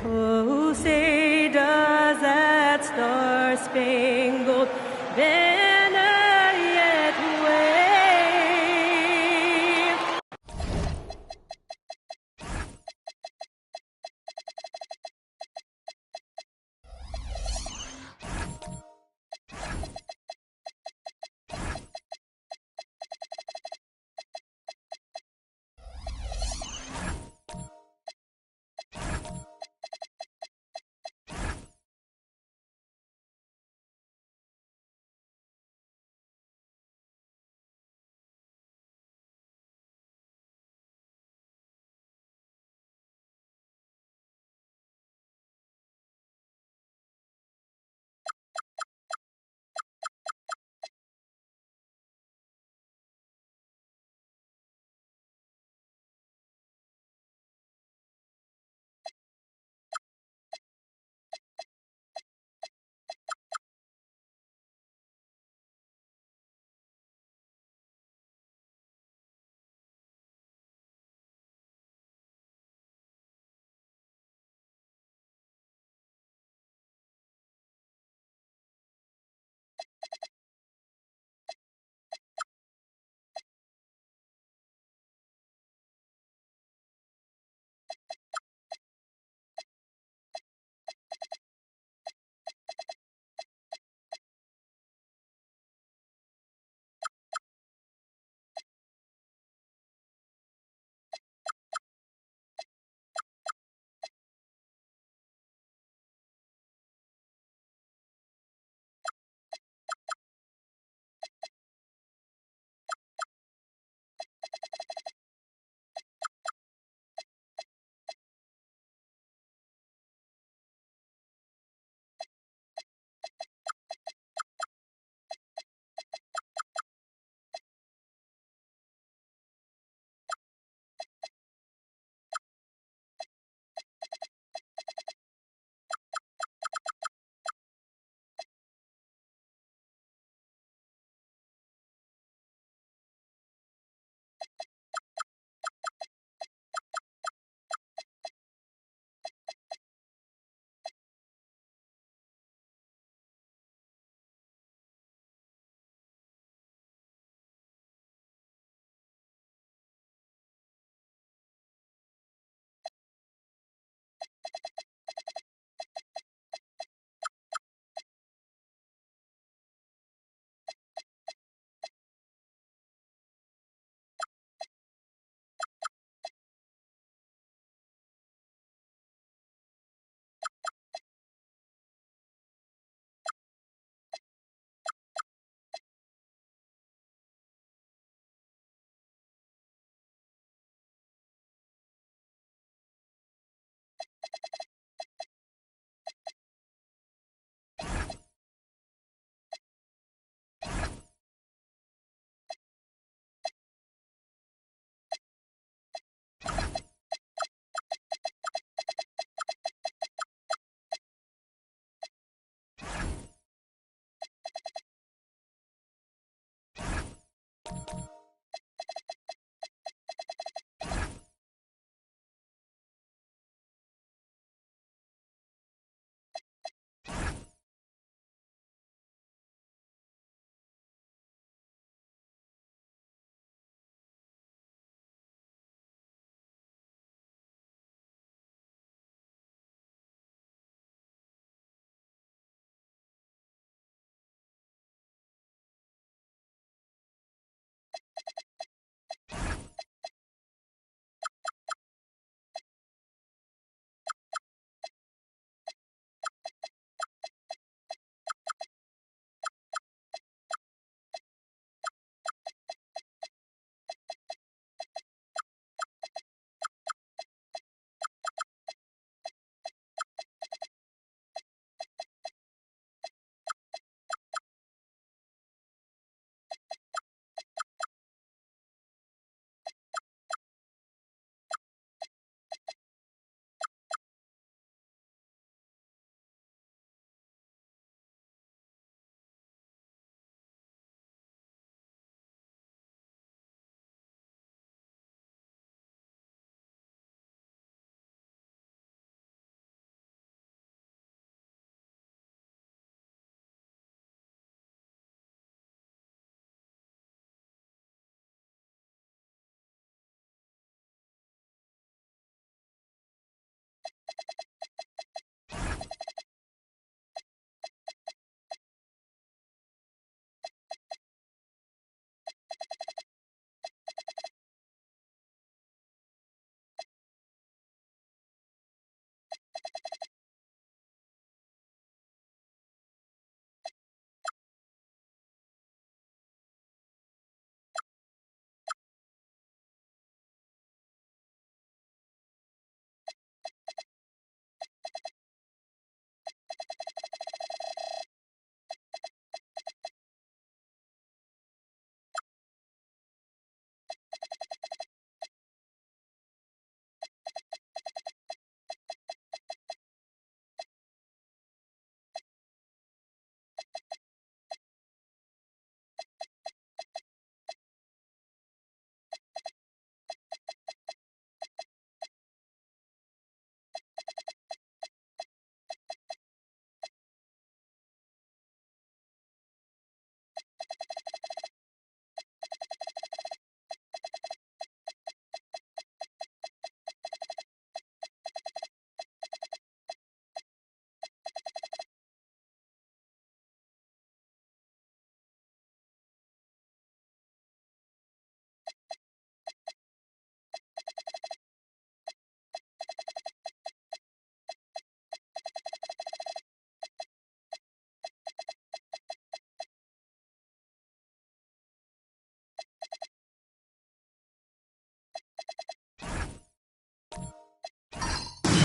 Oh, say does that star-spangled banner yet wave?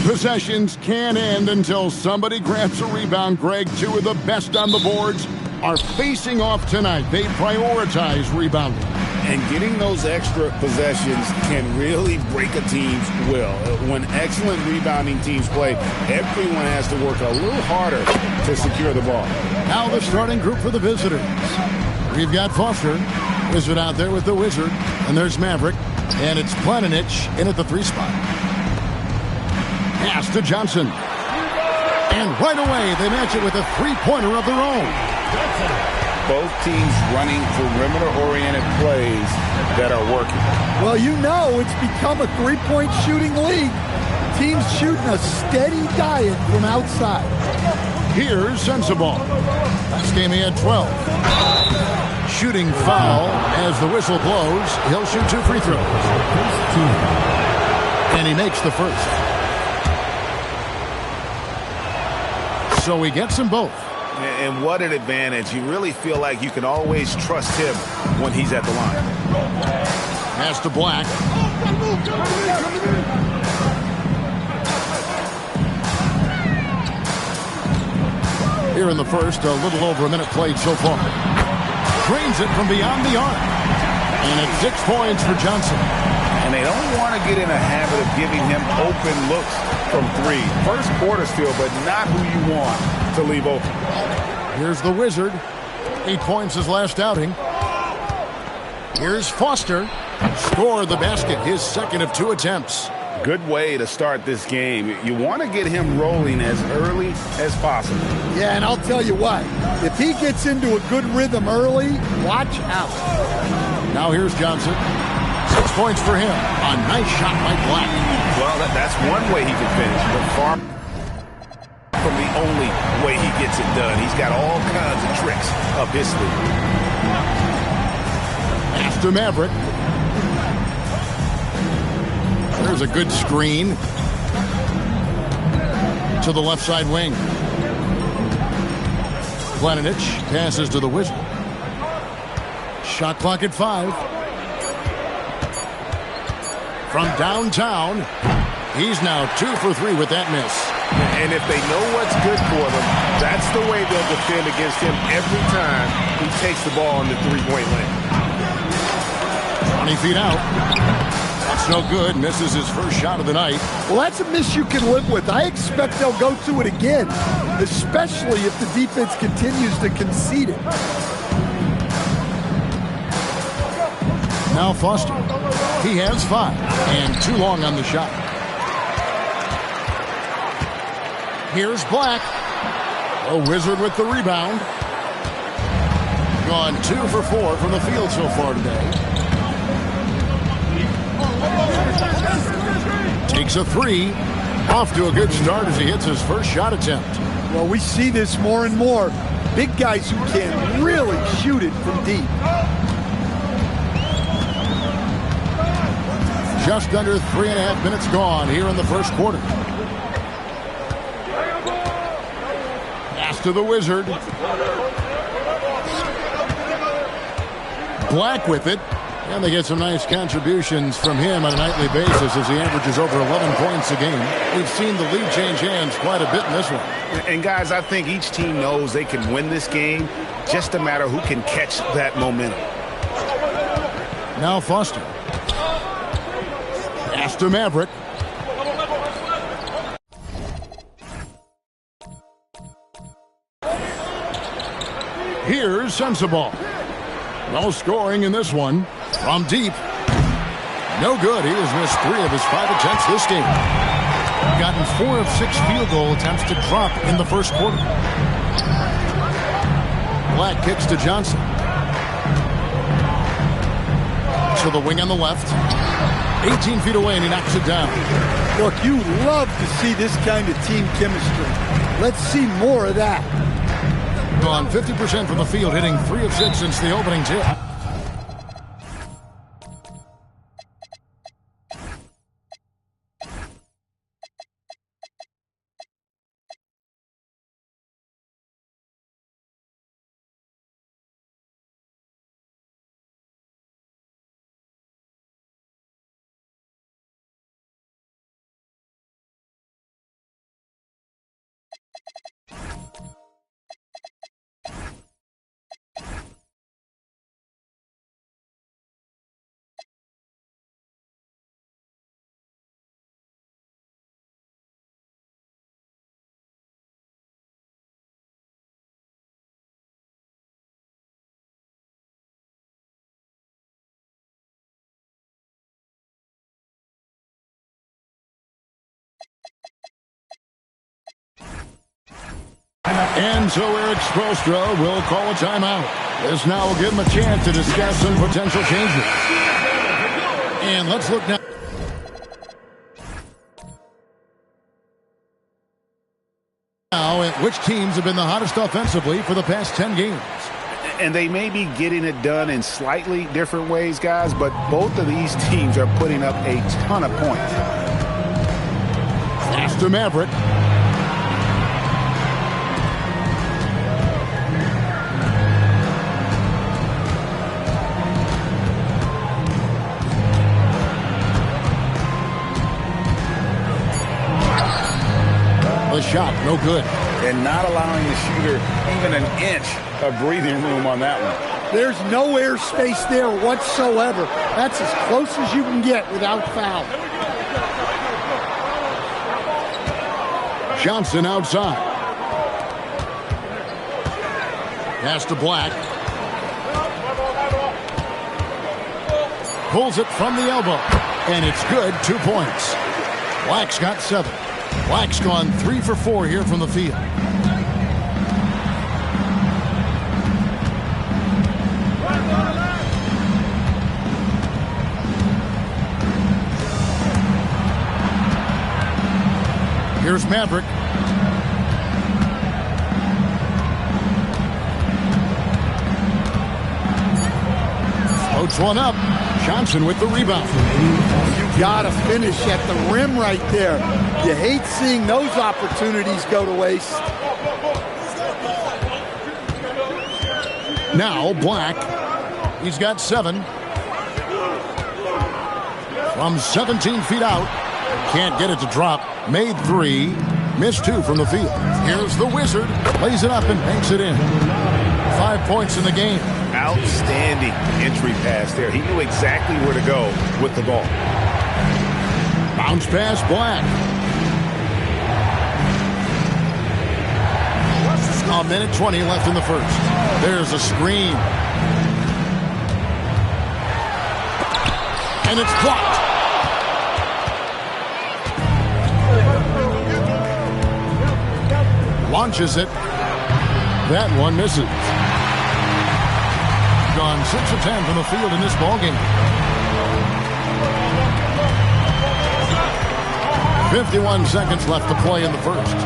Possessions can't end until somebody grabs a rebound, Greg. Two of the best on the boards are facing off tonight. They prioritize rebounding. And getting those extra possessions can really break a team's will. When excellent rebounding teams play, everyone has to work a little harder to secure the ball. Now the starting group for the visitors. We've got Foster, Wizard out there with the Wizard, and there's Maverick, and it's Planinic in at the 3 spot. Pass to Johnson. And right away, they match it with a three-pointer of their own. Both teams running perimeter-oriented plays that are working. Well, you know it's become a three-point shooting league. Teams shooting a steady diet from outside. Here's Sensabaugh. Last game he had 12. Shooting foul as the whistle blows. He'll shoot 2 free throws. And he makes the first. So he gets them both. And what an advantage. You really feel like you can always trust him when he's at the line. Pass to Black. Here in the first, a little over a minute played so far. Drains it from beyond the arc. And it's 6 points for Johnson. And they don't want to get in a habit of giving him open looks from 3. First quarter still, but not who you want to leave open. Here's the Wizard. 8 points his last outing. Here's Foster. Scored the basket, his second of 2 attempts. Good way to start this game. You want to get him rolling as early as possible. Yeah, and I'll tell you what. If he gets into a good rhythm early, watch out. Now here's Johnson. 6 points for him. A nice shot by Black. Well, that's one way he can finish, but far from the only way he gets it done. He's got all kinds of tricks up his sleeve. After Maverick. There's a good screen to the left side wing. Planinic passes to the Wizard. Shot clock at 5. From downtown, he's now 2 for 3 with that miss. And if they know what's good for them, that's the way they'll defend against him every time he takes the ball in the three-point lane. 20 feet out. That's no good. Misses his first shot of the night. Well, that's a miss you can live with. I expect they'll go to it again, especially if the defense continues to concede it. Now Foster. He has 5 and too long on the shot. Here's Black. A Wizard with the rebound. Gone 2 for 4 from the field so far today. Takes a 3. Off to a good start as he hits his first shot attempt. Well, we see this more and more. Big guys who can really shoot it from deep. Just under 3.5 minutes gone here in the first quarter. Pass to the Wizard. Black with it. And they get some nice contributions from him on a nightly basis as he averages over 11 points a game. We've seen the lead change hands quite a bit in this one. And guys, I think each team knows they can win this game. Just a matter who can catch that momentum. Now Foster. Pass to Maverick. Here's Sensabaugh. No scoring in this one. From deep. No good. He has missed 3 of his 5 attempts this game. Gotten 4 of 6 field goal attempts to drop in the first quarter. Black kicks to Johnson. To the wing on the left. 18 feet away and he knocks it down. Look, you love to see this kind of team chemistry. Let's see more of that. Gone 50% from the field, hitting 3 of 6 since the opening tip. And so Eric Spoelstra will call a timeout. This now will give him a chance to discuss some potential changes. And let's look now. Now at which teams have been the hottest offensively for the past 10 games. And they may be getting it done in slightly different ways, guys, but both of these teams are putting up a ton of points. Pass to Maverick. The shot, no good. And not allowing the shooter even an inch of breathing room on that one. There's no air space there whatsoever. That's as close as you can get without foul. Johnson outside. Pass to Black. Pulls it from the elbow. And it's good, 2 points. Black's got 7. Black's gone 3 for 4 here from the field. Here's Maverick. Floats one up. Johnson with the rebound. You gotta finish at the rim right there. You hate seeing those opportunities go to waste. Now Black. He's got 7. From 17 feet out. Can't get it to drop. Made 3. Missed 2 from the field. Here's the Wizard. Lays it up and banks it in. 5 points in the game. Outstanding entry pass there. He knew exactly where to go with the ball. Bounce pass, Black. A minute 20 left in the first. There's a screen. And it's blocked. Launches it. That one misses. Gone 6 of 10 from the field in this ballgame. 51 seconds left to play in the first.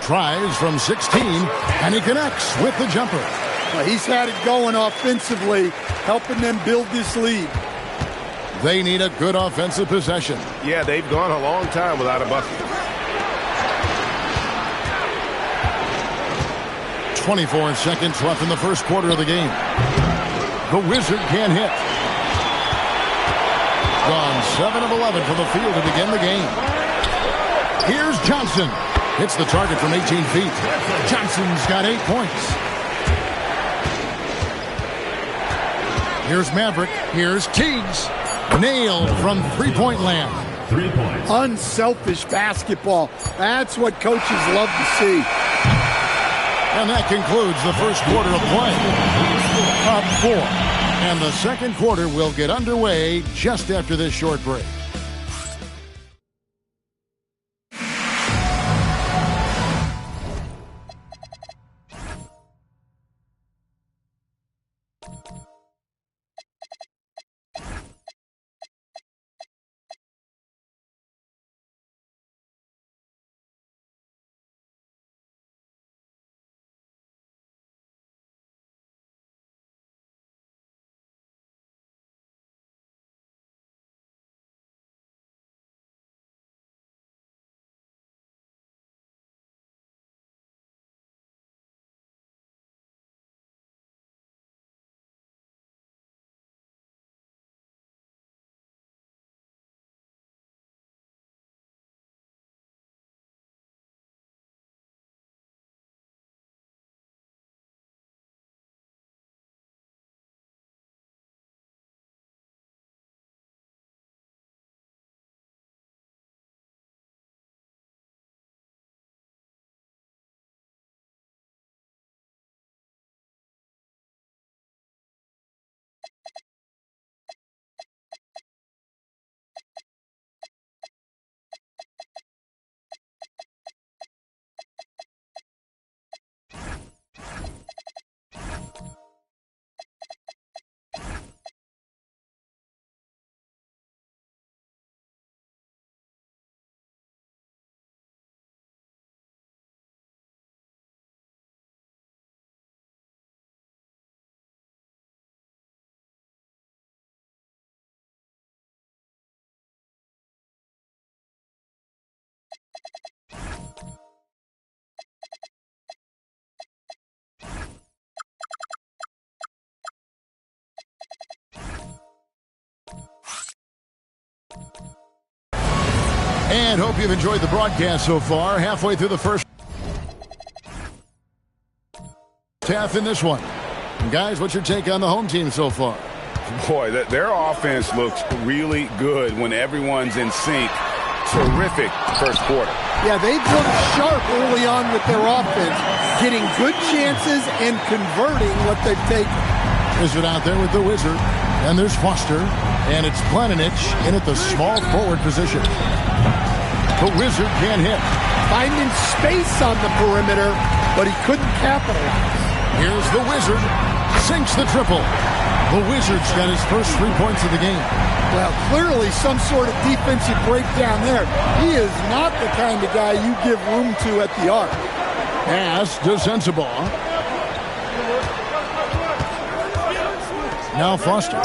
Tries from 16, and he connects with the jumper. Well, he's had it going offensively, helping them build this lead. They need a good offensive possession. Yeah, they've gone a long time without a bucket. 24 seconds left in the first quarter of the game. The Wizard can't hit. Gone 7 of 11 from the field to begin the game. Here's Johnson. Hits the target from 18 feet. Johnson's got 8 points. Here's Maverick. Here's Teagues. Nailed from three-point land. 3 points. Unselfish basketball. That's what coaches love to see. And that concludes the first quarter of play. Up 4. And the second quarter will get underway just after this short break. And hope you've enjoyed the broadcast so far. Halfway through the first half in this one. And guys, what's your take on the home team so far? Boy, their offense looks really good when everyone's in sync. Terrific first quarter. Yeah, they've looked sharp early on with their offense, getting good chances and converting what they've taken. Wizard out there with the Wizard. And there's Foster. And it's Planinic in at the small forward position. The Wizard can't hit. Finding space on the perimeter, but he couldn't capitalize. Here's the Wizard. Sinks the triple. The Wizard's got his first 3 points of the game. Well, clearly some sort of defensive breakdown there. He is not the kind of guy you give room to at the arc. Pass to Sensabaugh. Now Foster.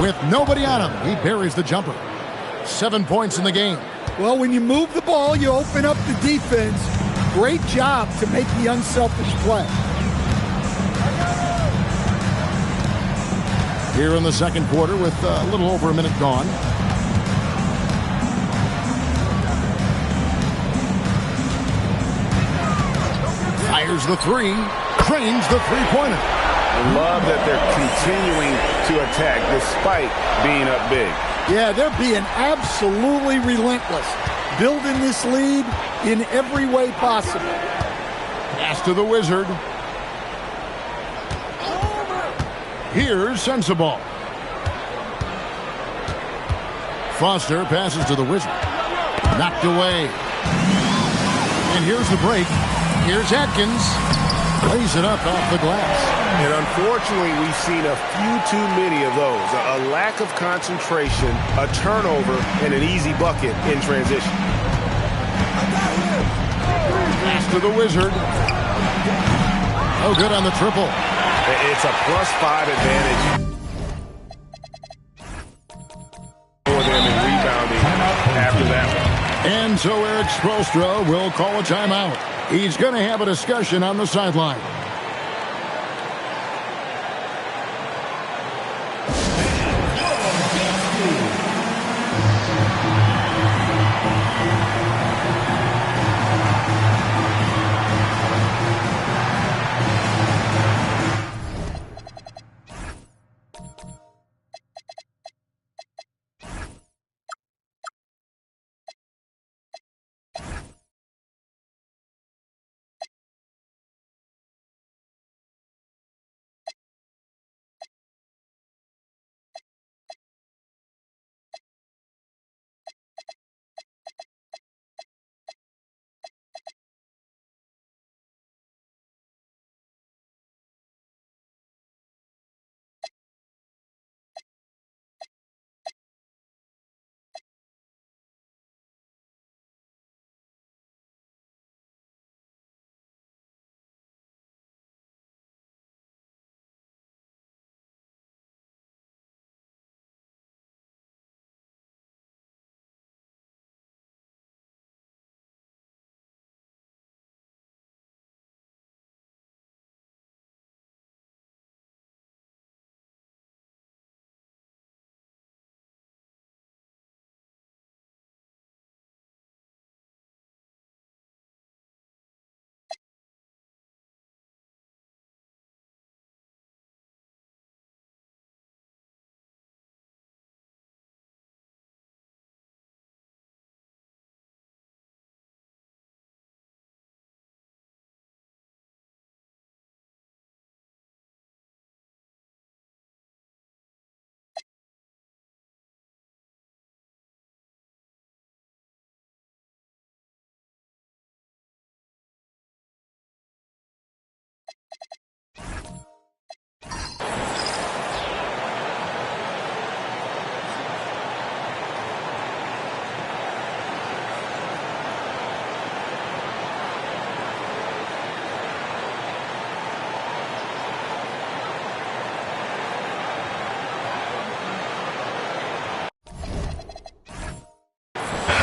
With nobody on him, he buries the jumper. 7 points in the game. Well, when you move the ball, you open up the defense. Great job to make the unselfish play. Here in the second quarter with a little over a minute gone. Fires the three. Drains the three-pointer. I love that they're continuing to attack despite being up big. Yeah, they're being absolutely relentless. Building this lead in every way possible. Pass to the Wizard. Here's Sensabaugh. Foster passes to the Wizard. Knocked away. And here's the break. Here's Atkins. Lays it up off the glass. And unfortunately, we've seen a few too many of those. A lack of concentration, a turnover, and an easy bucket in transition. Pass to the Wizard. No good on the triple. It's a +5 advantage for them in rebounding after that one. And so Eric Spoelstra will call a timeout. He's going to have a discussion on the sideline.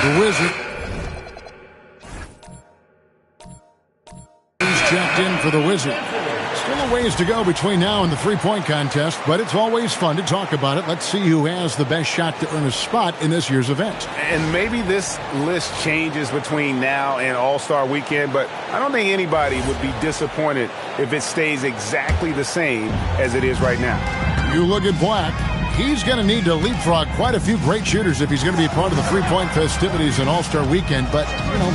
The Wizard. He's checked in for the Wizard. Still a ways to go between now and the three-point contest, but it's always fun to talk about it. Let's see who has the best shot to earn a spot in this year's event. And maybe this list changes between now and All-Star Weekend, but I don't think anybody would be disappointed if it stays exactly the same as it is right now. You look at Black. He's going to need to leapfrog quite a few great shooters if he's going to be part of the three-point festivities in All-Star Weekend, but,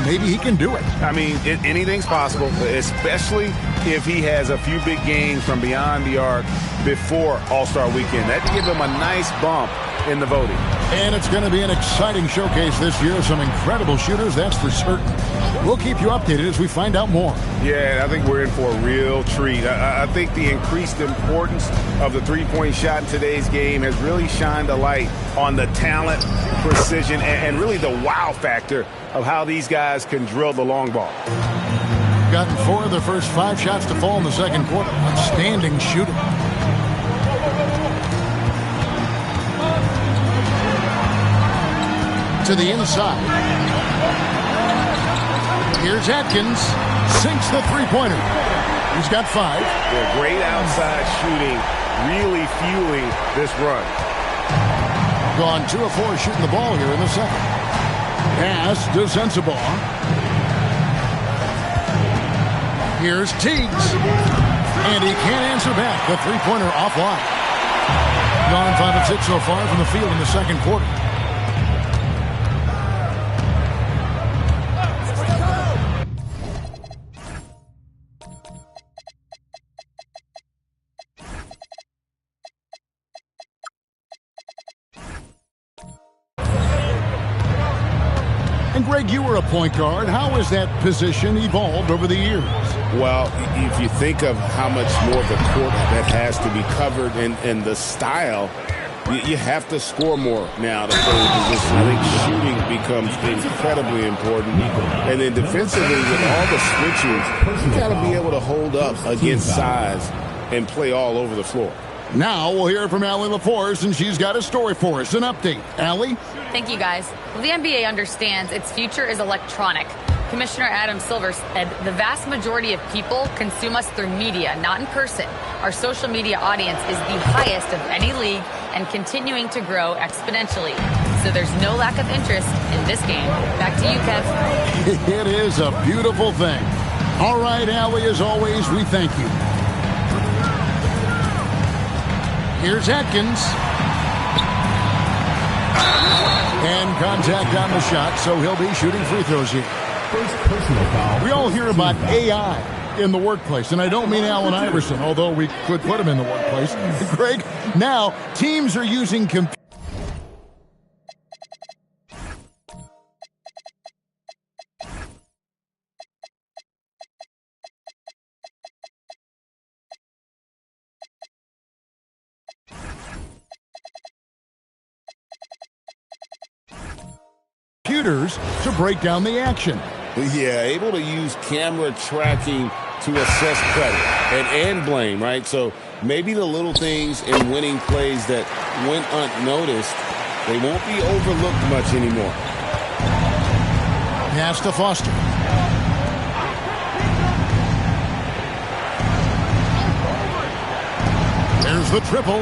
maybe he can do it. I mean, anything's possible, especially if he has a few big games from beyond the arc before All-Star Weekend. That'd give him a nice bump in the voting. And it's going to be an exciting showcase this year. Some incredible shooters, that's for certain. We'll keep you updated as we find out more. Yeah, I think we're in for a real treat. I think the increased importance of the three-point shot in today's game has really shined a light on the talent, precision, and really the wow factor of how these guys can drill the long ball. Gotten 4 of the first 5 shots to fall in the second quarter. Outstanding shooting. To the inside. Here's Atkins. Sinks the three-pointer. He's got 5. Yeah, great outside shooting, really fueling this run. Gone 2 of 4 shooting the ball here in the second. Pass to Sensabaugh. Here's Teagues. And he can't answer back. The three-pointer offline. Gone 5 of 6 so far from the field in the second quarter. And Greg, you were a point guard. How has that position evolved over the years? Well, if you think of how much more of the court that has to be covered and the style, you have to score more now to play the position. I think shooting becomes incredibly important. And then defensively, with all the switches, you got to be able to hold up against size and play all over the floor. Now we'll hear from Allie LaForce, and she's got a story for us. An update. Allie? Thank you, guys. Well, the NBA understands its future is electronic. Commissioner Adam Silver said the vast majority of people consume us through media, not in person. Our social media audience is the highest of any league and continuing to grow exponentially. So there's no lack of interest in this game. Back to you, Kev. It is a beautiful thing. All right, Allie, as always, we thank you. Here's Atkins. And contact on the shot, so he'll be shooting free throws here. First personal foul. We all hear about AI in the workplace, and I don't mean Allen Iverson, although we could put him in the workplace. Greg, now teams are using computers to break down the action. Yeah, able to use camera tracking to assess credit and blame, right? So maybe the little things in winning plays that went unnoticed, they won't be overlooked much anymore. Pass to Foster. There's the triple.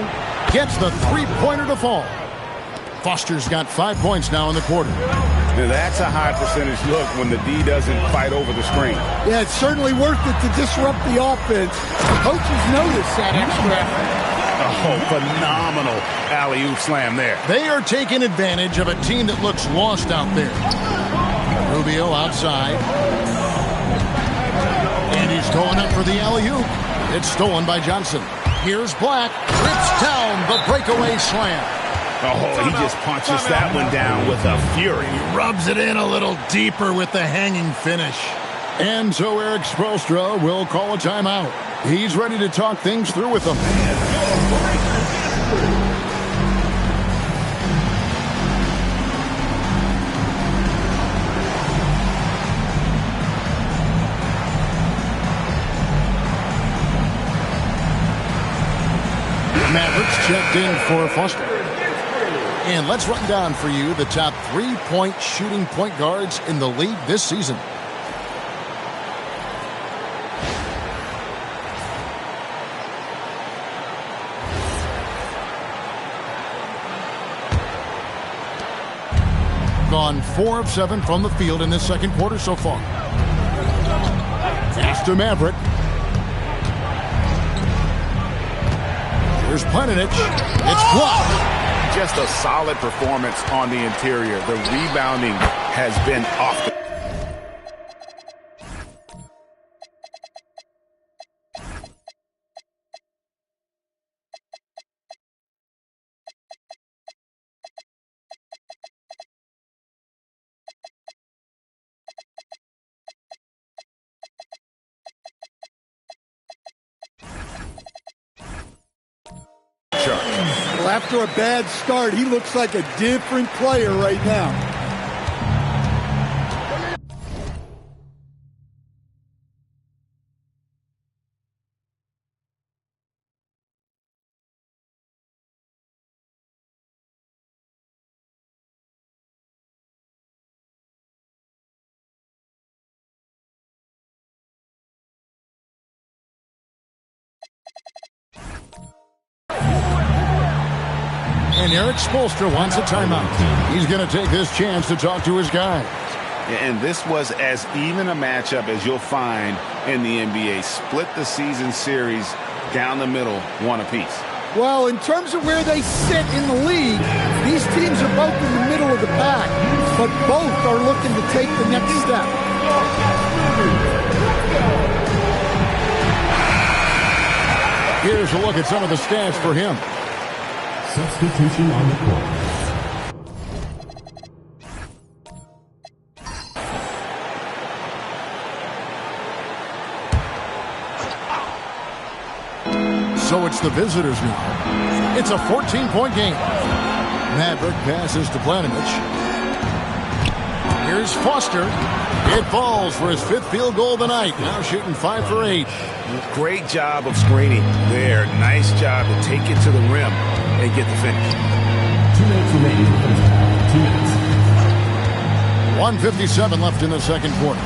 Gets the three-pointer to fall. Foster's got 5 points now in the quarter. Now that's a high percentage look when the D doesn't fight over the screen. Yeah, it's certainly worth it to disrupt the offense. The coaches notice that extra effort. Oh, phenomenal alley-oop slam there. They are taking advantage of a team that looks lost out there. Rubio outside. And he's going up for the alley-oop. It's stolen by Johnson. Here's Black. Rips down the breakaway slam. Oh, he just punches that one down with a fury. He rubs it in a little deeper with the hanging finish. And so Eric Spoelstra will call a timeout. He's ready to talk things through with them. Mavericks checked in for Foster. And let's run down for you the top 3-point shooting point guards in the league this season. Gone 4 of 7 from the field in this second quarter so far. Pass to Maverick. Here's Planinic. It's blocked. Just a solid performance on the interior. The rebounding has been off the Well, after a bad start, he looks like a different player right now. And Eric Spoelstra wants a timeout. He's going to take this chance to talk to his guys. And this was as even a matchup as you'll find in the NBA. Split the season series down the middle, one apiece. Well, in terms of where they sit in the league, these teams are both in the middle of the pack, but both are looking to take the next step. Here's a look at some of the stats for him. Substitution on the court. So it's the visitors now. It's a 14-point game. Maverick passes to Planinic. Here's Foster. It falls for his 5th field goal of the night. Now shooting 5 for 8. Great job of screening there. Nice job to take it to the rim and get the finish. 2 minutes remaining in the first half. 2 minutes. 1:57 left in the second quarter.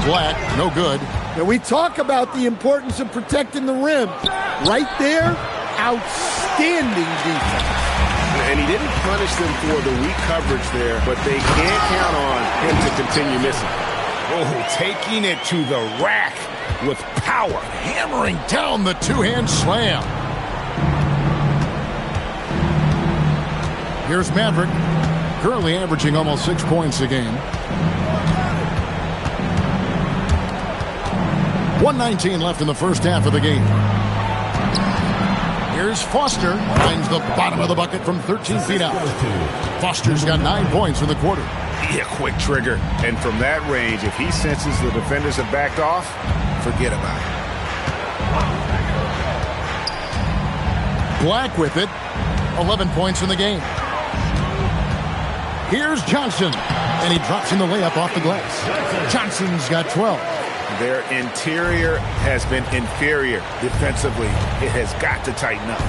Black, no good. Now we talk about the importance of protecting the rim. Right there, outstanding defense. And he didn't punish them for the weak coverage there, but they can't count on him to continue missing. Oh, taking it to the rack with power. Hammering down the two-hand slam. Here's Maverick, currently averaging almost 6 points a game. 1:19 left in the first half of the game. Here's Foster, finds the bottom of the bucket from 13 feet out. Foster's got 9 points in the quarter. Yeah, quick trigger. And from that range, if he senses the defenders have backed off, forget about it. Black with it, 11 points in the game. Here's Johnson, and he drops in the layup off the glass. Johnson's got 12. Their interior has been inferior defensively. It has got to tighten up.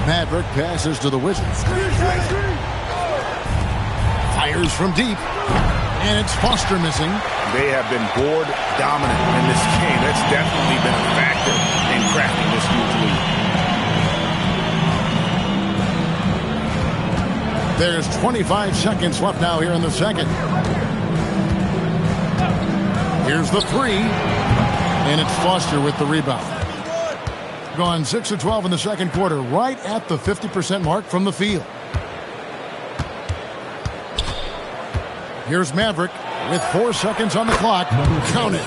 Maverick passes to the Wizards. Fires from deep, and it's Foster missing. They have been board dominant in this game. That's definitely been a factor in cracking this huge lead. There's 25 seconds left now here in the second. Here's the 3, and it's Foster with the rebound. Gone 6 of 12 in the second quarter, right at the 50% mark from the field. Here's Maverick with 4 seconds on the clock. Count it.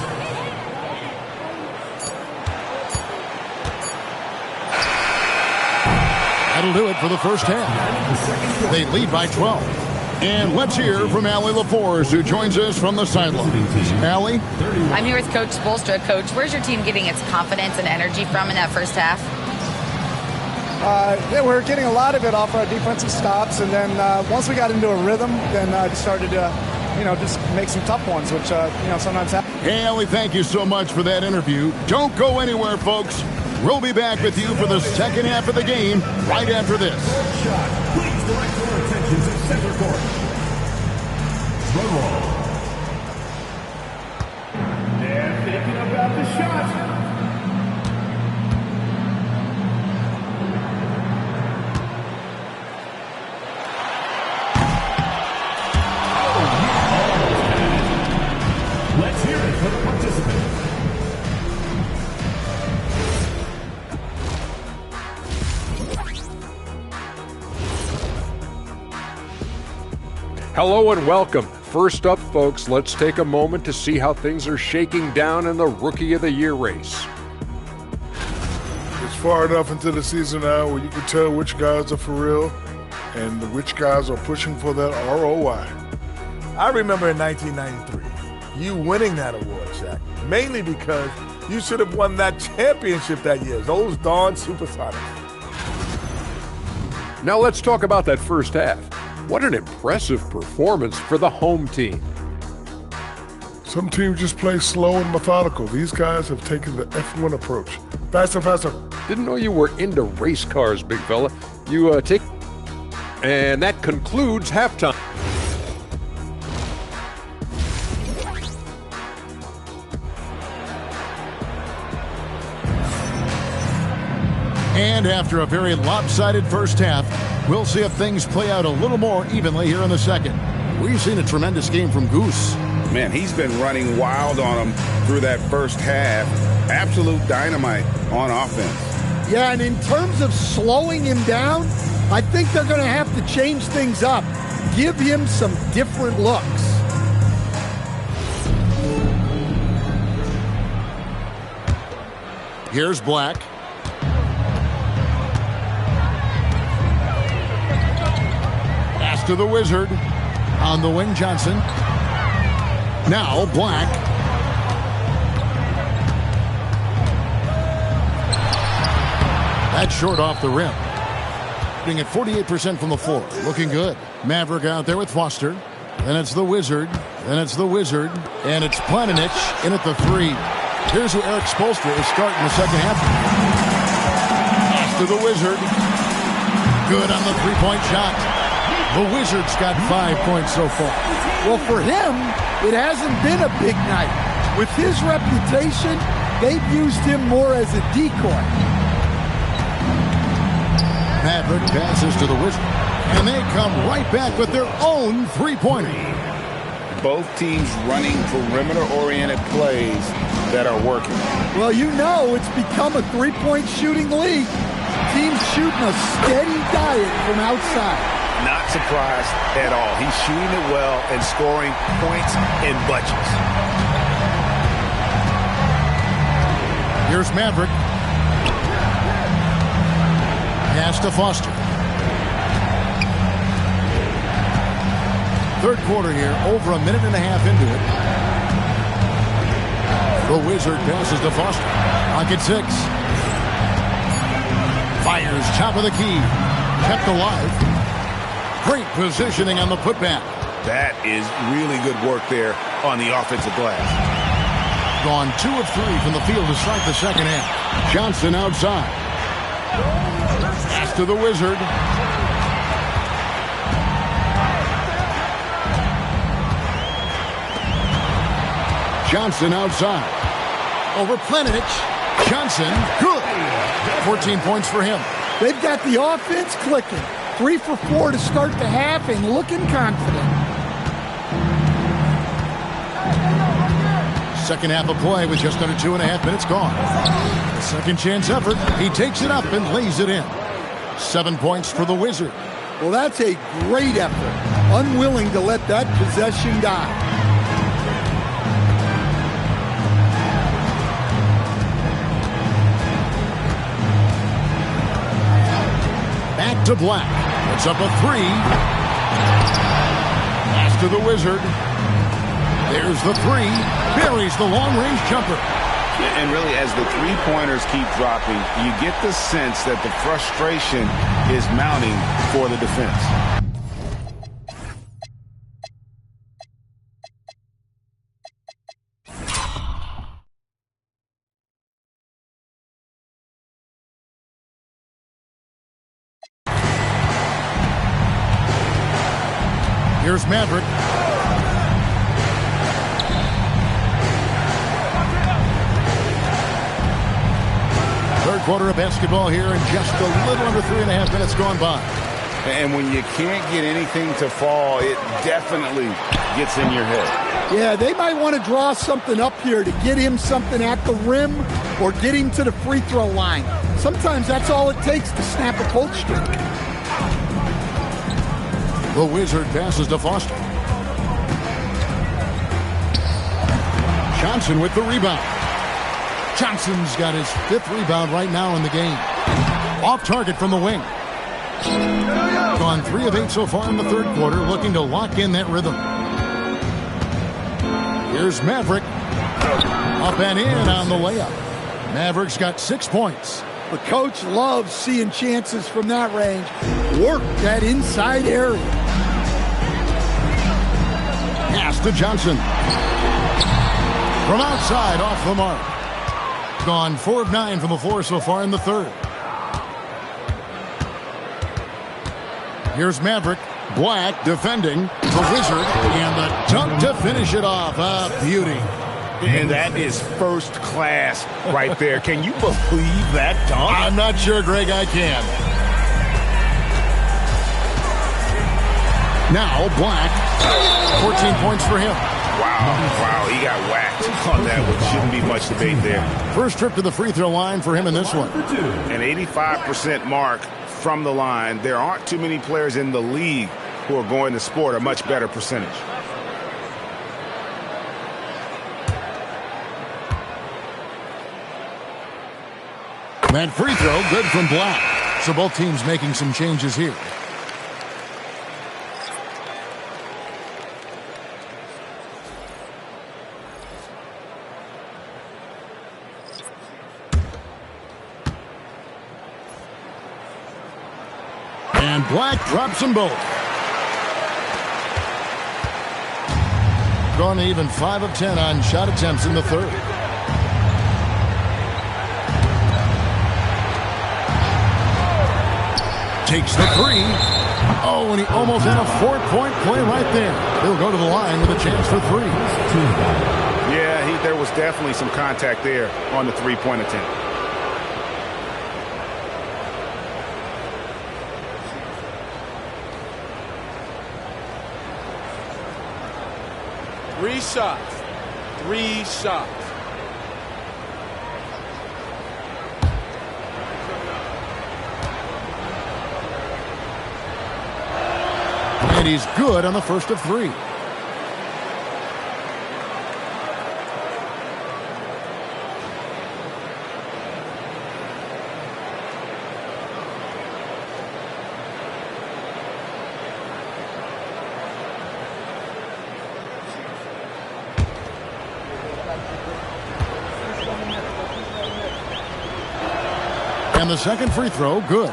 That'll do it for the first half. They lead by 12. And let's hear from Allie LaForce, who joins us from the sidelines. Allie? I'm here with Coach Spoelstra. Coach, where's your team getting its confidence and energy from in that first half? Yeah, we're getting a lot of it off our defensive stops, and then once we got into a rhythm, then just started to, just make some tough ones, which, sometimes happen. Hey, Allie, thank you so much for that interview. Don't go anywhere, folks. We'll be back with you for the second half of the game right after this. Please direct your attention to center court. Drum roll. They're thinking about the shot. Hello and welcome. First up, folks, let's take a moment to see how things are shaking down in the Rookie of the Year race. It's far enough into the season now where you can tell which guys are for real and which guys are pushing for that ROI. I remember in 1993, you winning that award, Shaq, mainly because you should have won that championship that year. Those darn Supersonics. Now let's talk about that first half. What an impressive performance for the home team. Some teams just play slow and methodical. These guys have taken the F1 approach. Faster, faster. Didn't know you were into race cars, big fella. You take... And that concludes halftime. And after a very lopsided first half, we'll see if things play out a little more evenly here in the second. We've seen a tremendous game from Goose. Man, he's been running wild on him through that first half. Absolute dynamite on offense. Yeah, and in terms of slowing him down, I think they're going to have to change things up. Give him some different looks. Here's Black. Pass to the Wizard. On the wing, Johnson. Now Black. That's short off the rim. Being at 48% from the floor. Looking good. Maverick out there with Foster. Then it's the Wizard. Then it's the Wizard. And it's Planinic in at the three. Here's who Eric Spoelstra is starting the second half. Pass to the Wizard. Good on the three-point shot. The Wizard's got 5 points so far. Well, for him, it hasn't been a big night. With his reputation, they've used him more as a decoy. Maverick passes to the Wizard. And they come right back with their own three-pointer. Both teams running perimeter-oriented plays that are working. Well, you know it's become a three-point shooting league. Teams shooting a steady diet from outside. Not surprised at all. He's shooting it well and scoring points in bunches. Here's Maverick. Pass to Foster. Third quarter here, over a minute and a half into it. The Wizard passes to Foster. Clock at 6. Fires top of the key. Kept alive. Great positioning on the putback. That is really good work there on the offensive glass. Gone 2 of 3 from the field to start the second half. Johnson outside. Pass to the Wizard. Johnson outside. Over Planinic. Johnson, good. 14 points for him. They've got the offense clicking. 3 for 4 to start the half and looking confident. Second half of play with just under 2.5 minutes gone. Second chance effort. He takes it up and lays it in. 7 points for the Wizard. Well, that's a great effort. Unwilling to let that possession die. Back to Black. It's up a 3. Pass to the Wizard. There's the 3. Buries the long-range jumper. And really, as the three-pointers keep dropping, you get the sense that the frustration is mounting for the defense. Here's Maverick. Third quarter of basketball here and just a little under 3.5 minutes gone by. And when you can't get anything to fall, it definitely gets in your head. Yeah, they might want to draw something up here to get him something at the rim or get him to the free throw line. Sometimes that's all it takes to snap a cold streak. The Wizard passes to Foster. Johnson with the rebound. Johnson's got his 5th rebound right now in the game. Off target from the wing. Gone 3 of 8 so far in the 3rd quarter, looking to lock in that rhythm. Here's Maverick. Up and in on the layup. Maverick's got 6 points. The coach loves seeing chances from that range. Work that inside area. Pass to Johnson. From outside, off the mark. Gone 4 of 9 from the floor so far in the 3rd. Here's Maverick. Black defending the Wizard, and the dunk to finish it off. A beauty. And that is first class right there. Can you believe that dunk? I'm not sure, Greg, I can. Now, Black. 14 points for him. Wow, he got whacked on that, which shouldn't be much debate there. First trip to the free throw line for him in this one. An 85% mark from the line. There aren't too many players in the league who are going to sport a much better percentage. That free throw, good from Black. So both teams making some changes here. And Black drops them both. Gone even 5 of 10 on shot attempts in the 3rd. Takes the 3. Oh, and he almost had a 4-point play right there. He'll go to the line with a chance for 3. Yeah, there was definitely some contact there on the 3-point attempt. Three shots. And he's good on the first of 3. And the second free throw, good.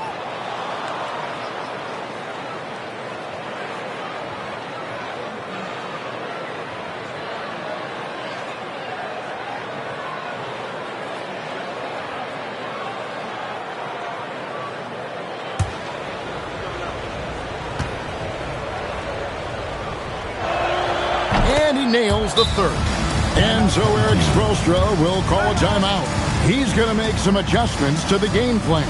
And he nails the 3rd. And so Eric Spoelstra will call a timeout. He's going to make some adjustments to the game plan.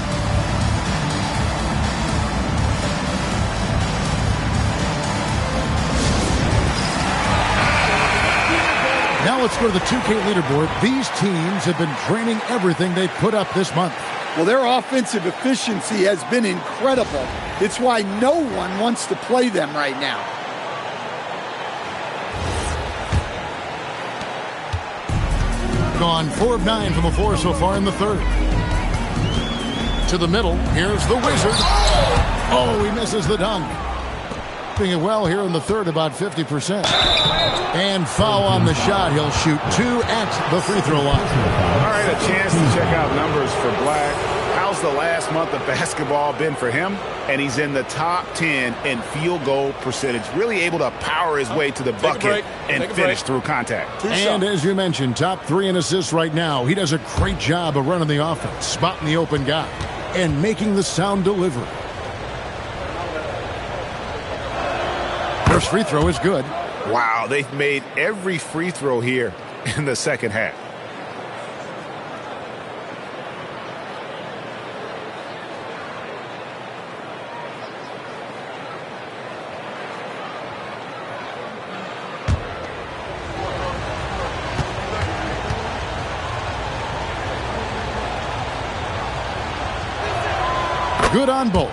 Now let's go to the 2K leaderboard. These teams have been training everything they've put up this month. Well, their offensive efficiency has been incredible. It's why no one wants to play them right now. Gone 4 of 9 from the floor so far in the 3rd. To the middle. Here's the Wizard. Oh, he misses the dunk. Doing it well here in the 3rd, about 50%. And foul on the shot. He'll shoot 2 at the free throw line. All right, a chance to check out numbers for Black. How's the last month of basketball been for him? And he's in the top 10 in field goal percentage. Really able to power his way to the bucket and finish through contact. And as you mentioned, top 3 in assists right now. He does a great job of running the offense, spotting the open guy, and making the sound delivery. First free throw is good. Wow, they've made every free throw here in the second half. Good on both.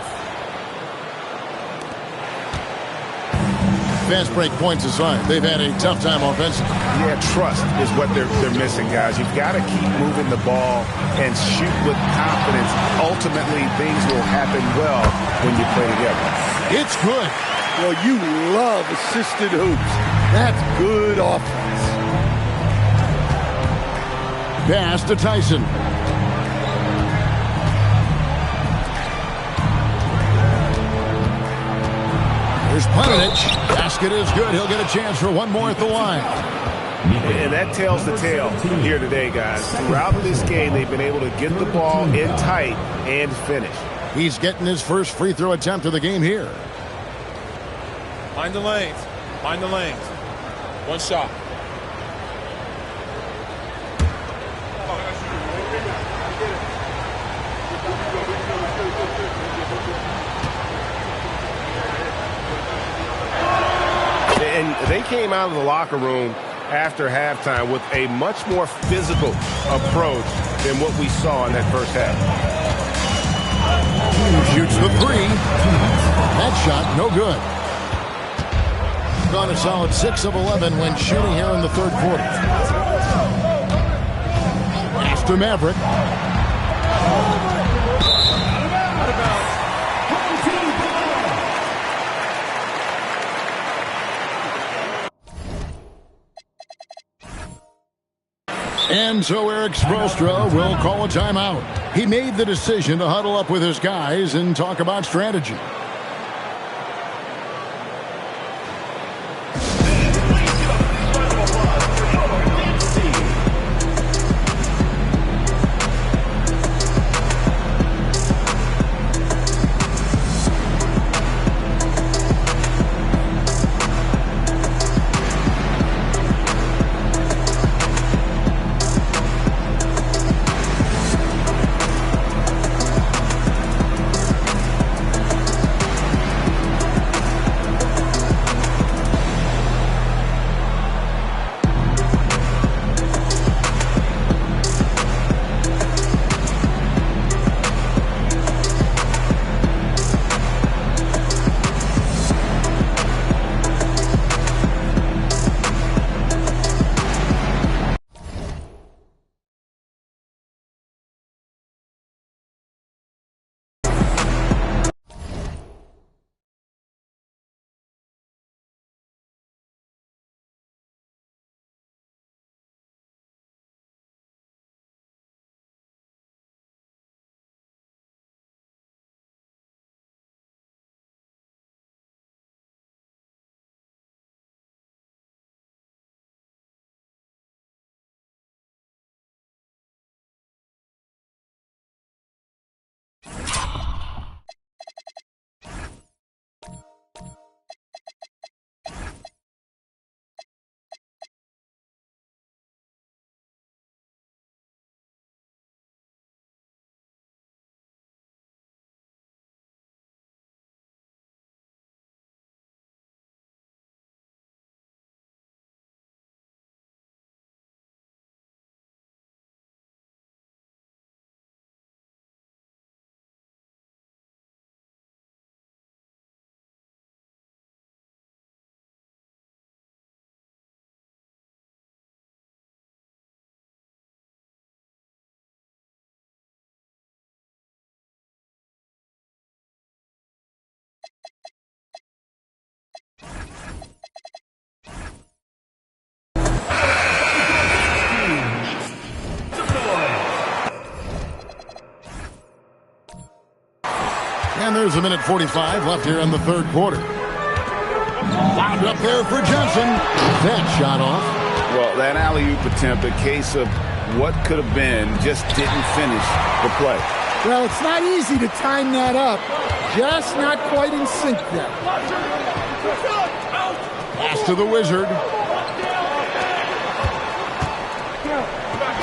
fast break points aside, they've had a tough time offensively. Yeah, trust is what they're missing, guys. You've got to keep moving the ball and shoot with confidence. Ultimately, things will happen well when you play together. It's good. Well, you love assisted hoops. That's good offense. Pass to Tyson. Here's Paninic. Basket is good. He'll get a chance for one more at the line. And that tells the tale here today, guys. Throughout this game, they've been able to get the ball in tight and finish. He's getting his first free throw attempt of the game here. Find the lanes. Find the lanes. One shot. And they came out of the locker room after halftime with a much more physical approach than what we saw in that first half. Shoots the three. That shot, no good. Gone a solid 6 of 11 when shooting here in the third quarter. Pass to Maverick. And so Eric Spoelstra will call a timeout. He made the decision to huddle up with his guys and talk about strategy. And there's a minute 45 left here in the third quarter. Wound up there for Johnson. That shot off. Well, that alley-oop attempt, a case of what could have been, just didn't finish the play. Well, it's not easy to time that up. Just not quite in sync there. Pass to the Wizard.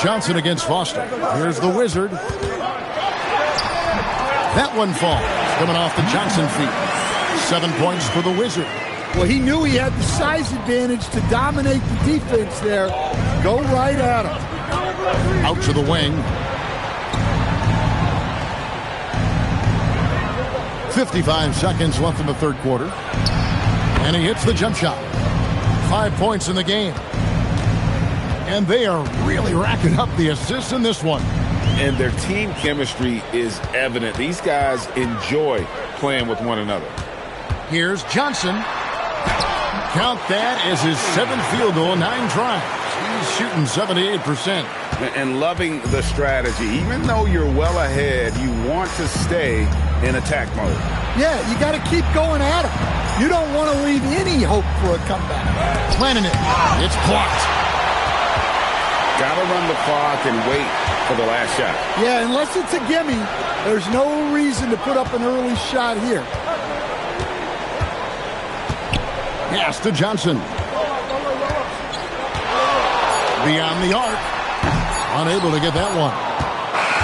Johnson against Foster. Here's the Wizard. That one falls. Coming off the Johnson feet. 7 points for the Wizard. Well, he knew he had the size advantage to dominate the defense there. Go right at him. Out to the wing. 55 seconds left in the third quarter. And he hits the jump shot. 5 points in the game. And they are really racking up the assists in this one. And their team chemistry is evident. These guys enjoy playing with one another. Here's Johnson. Count that as his 7th field goal, 9 tries. He's shooting 78%. And loving the strategy. Even though you're well ahead, you want to stay in attack mode. Yeah, you got to keep going at him. You don't want to leave any hope for a comeback. Planning it. It's blocked. Got to run the clock and wait for the last shot. Yeah, unless it's a gimme, there's no reason to put up an early shot here. Pass to Johnson. Beyond the arc. Unable to get that one.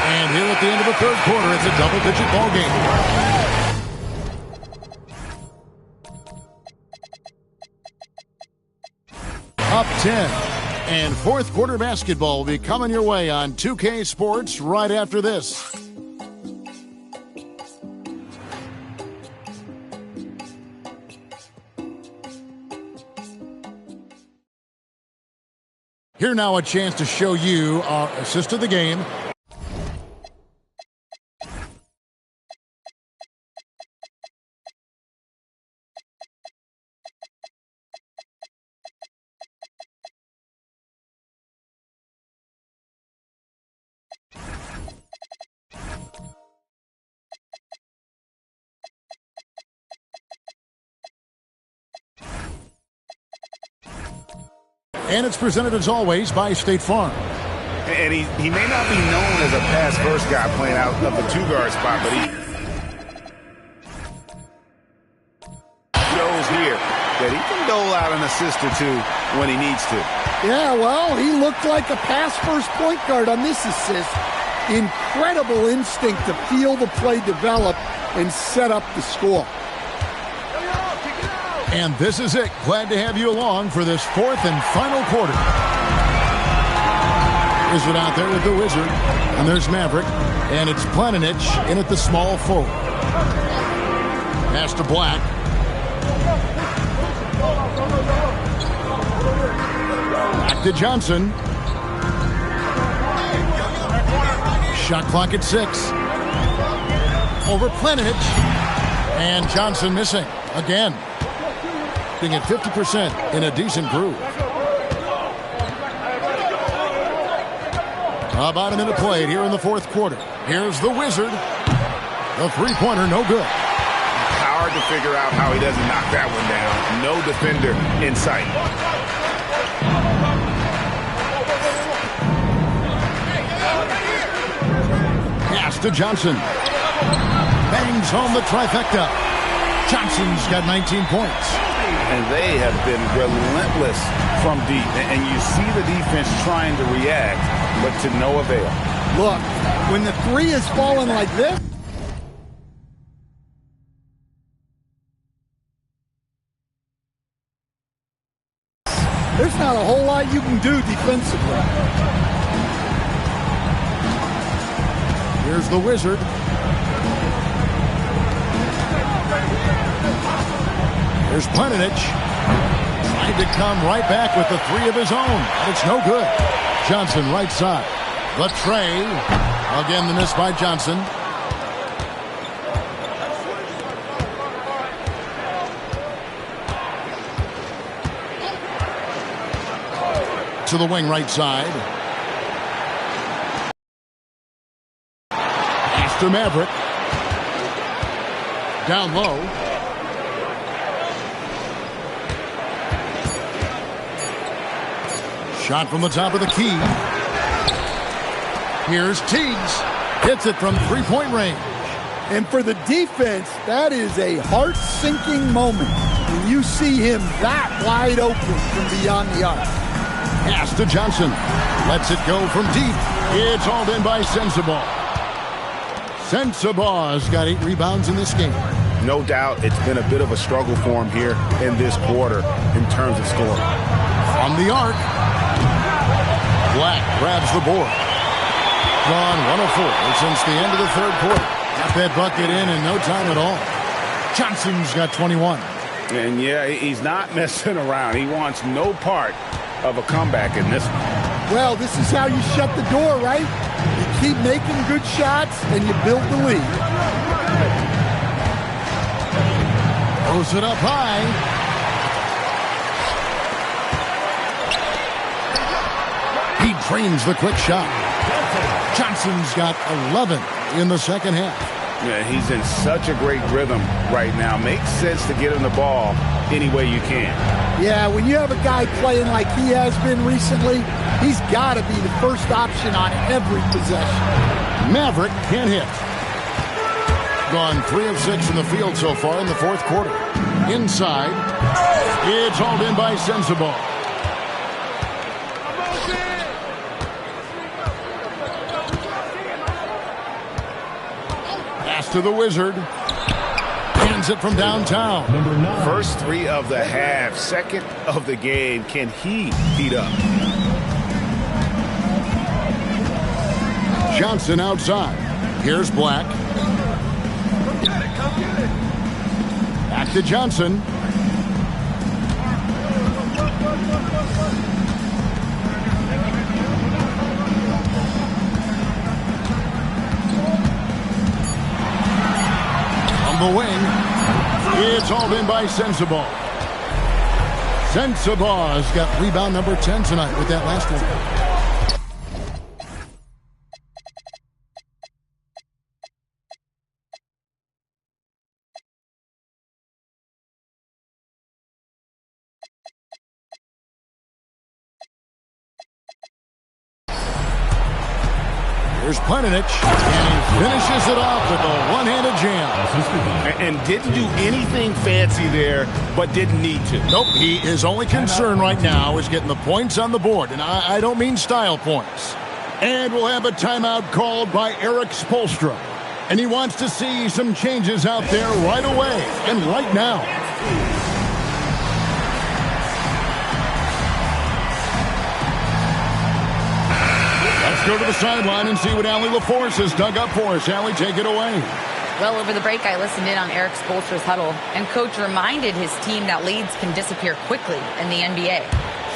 And here at the end of the third quarter, it's a double-digit ball game. Up 10. And fourth quarter basketball will be coming your way on 2K Sports right after this. Here now a chance to show you our assist of the game. And it's presented, as always, by State Farm. And he may not be known as a pass-first guy playing out of the two-guard spot, but he shows here that he can dole out an assist or two when he needs to. Yeah, well, he looked like a pass-first point guard on this assist. Incredible instinct to feel the play develop and set up the score. And this is it. Glad to have you along for this fourth and final quarter. Wizard out there with the Wizard. And there's Maverick. And it's Planinic in at the small forward. Pass to Black. Back to Johnson. Shot clock at 6. Over Planinic. And Johnson missing again. At 50% in a decent groove. About a minute played here in the fourth quarter. Here's the Wizard. The three-pointer, no good. Hard to figure out how he doesn't knock that one down. No defender in sight. Pass to Johnson. Bangs home the trifecta. Johnson's got 19 points. And they have been relentless from deep. And you see the defense trying to react, but to no avail. Look, when the three is falling like this, there's not a whole lot you can do defensively. Here's the Wizard. There's Planinic. Trying to come right back with the three of his own. But it's no good. Johnson right side. The tray. Again, the miss by Johnson. To the wing right side. Pass to Maverick. Down low. Shot from the top of the key. Here's Teagues. Hits it from three-point range. And for the defense, that is a heart-sinking moment when you see him that wide open from beyond the arc. Pass to Johnson. Lets it go from deep. It's hauled in by Sensabaugh. Sensabaugh's got 8 rebounds in this game. No doubt it's been a bit of a struggle for him here in this quarter in terms of scoring. On the arc. Black grabs the board. Gone 104 since the end of the third quarter. Got that bucket in no time at all. Johnson's got 21. And yeah, he's not messing around. He wants no part of a comeback in this one. Well, this is how you shut the door, right? You keep making good shots and you build the lead. Throws it up high. He trains the quick shot. Johnson's got 11 in the second half. Yeah, he's in such a great rhythm right now. Makes sense to get him the ball any way you can. Yeah, when you have a guy playing like he has been recently, he's got to be the first option on every possession. Maverick can't hit. Gone 3 of 6 in the field so far in the fourth quarter. Inside. It's hauled in by Sensabaugh. To the Wizard. Hands it from downtown. First 3 of the half. Second of the game. Can he heat up? Johnson outside. Here's Black. Back to Johnson. The wing. It's hauled in by Sensabaugh. Sensabaugh's got rebound number 10 tonight with that last one. Here's Paninic, and he finishes it off with a one-handed jam. And didn't do anything fancy there, but didn't need to. Nope, his only concern right now is getting the points on the board, and I don't mean style points. And we'll have a timeout called by Eric Spoelstra. And he wants to see some changes out there right away and right now. Let's go to the sideline and see what Allie LaForce has dug up for us. Allie, take it away. Well, over the break, I listened in on Eric Spoelstra's huddle, and Coach reminded his team that leads can disappear quickly in the NBA.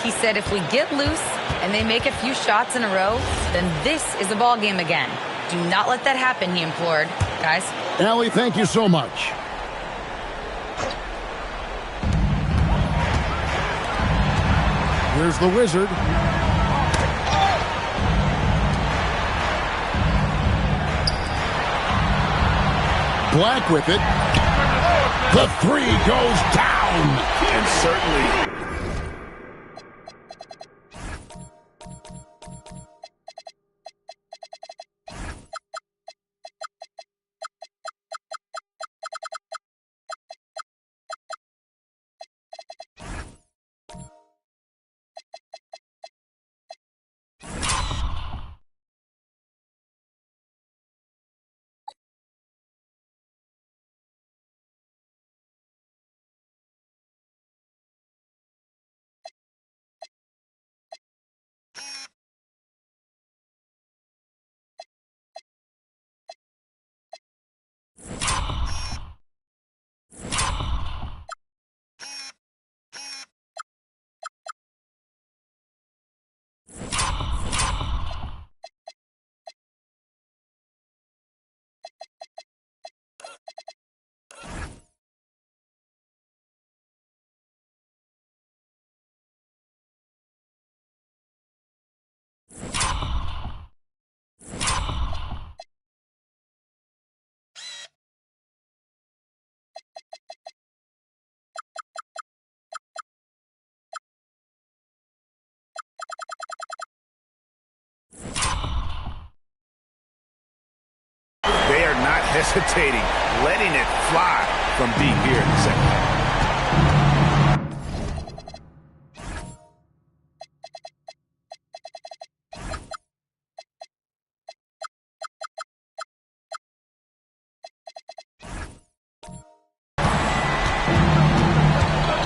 He said if we get loose and they make a few shots in a row, then this is a ball game again. Do not let that happen, he implored. Guys. Allie, thank you so much. Here's the Wizard. Black with it. The 3 goes down. And certainly they are not hesitating, letting it fly from deep here in the second half.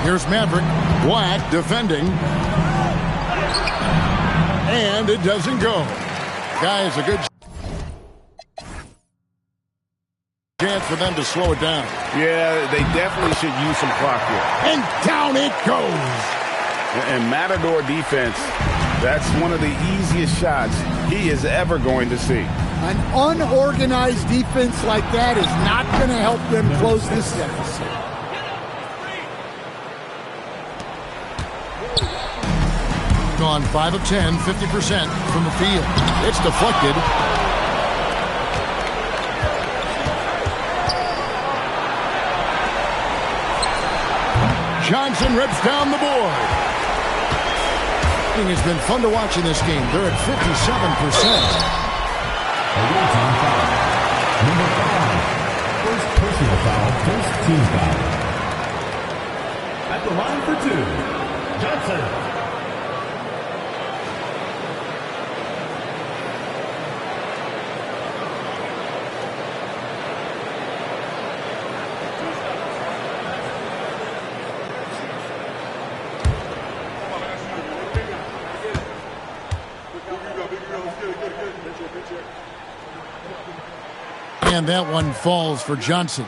Here's Maverick. Black defending. And it doesn't go. Guys, a good jam chance for them to slow it down. Yeah, they definitely should use some clock here. And down it goes. And Matador defense, that's one of the easiest shots he is ever going to see. An unorganized defense like that is not going to help them close this deficit. Gone 5 of 10, 50% from the field. It's deflected. Johnson rips down the board. It's been fun to watch in this game. They're at 57%. A one-time foul. Number 5. First personal foul, first team foul. At the line for 2, Johnson. And that one falls for Johnson.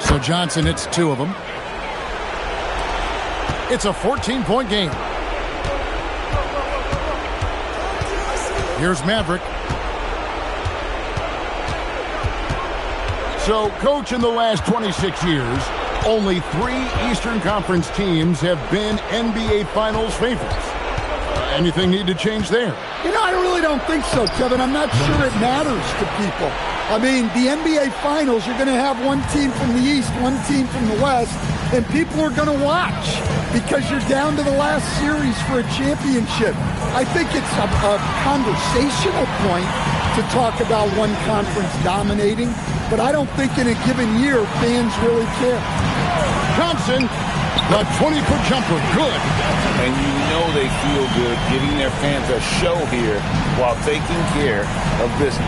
So Johnson hits 2 of them. It's a 14-point game. Here's Maverick. So, Coach, in the last 26 years, only 3 Eastern Conference teams have been NBA Finals favorites. Anything need to change there? You know, I really don't think so, Kevin. I'm not sure it matters to people. I mean, the NBA Finals, you're going to have one team from the East, one team from the West, and people are going to watch because you're down to the last series for a championship. I think it's a conversational point to talk about one conference dominating, but I don't think in a given year fans really care. Johnson, the 20-foot jumper, good. And you know they feel good giving their fans a show here while taking care of business.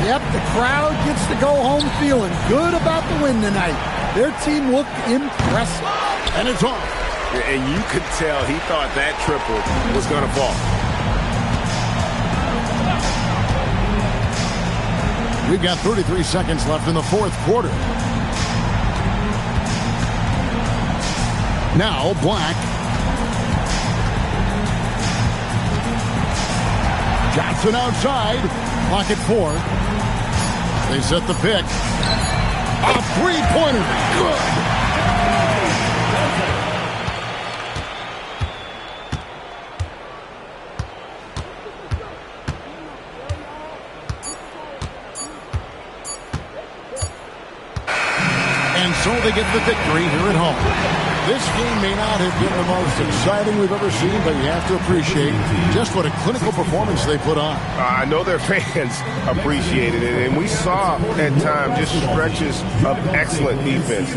Yep, the crowd gets to go home feeling good about the win tonight. Their team looked impressive. And it's off. And you could tell he thought that triple was going to fall. We've got 33 seconds left in the 4th quarter. Now Black. Johnson outside. Clock at 4. They set the pick. A 3-pointer. Good. So they get the victory here at home. This game may not have been the most exciting we've ever seen, but you have to appreciate just what a clinical performance they put on. I know their fans appreciated it, and we saw at times just stretches of excellent defense.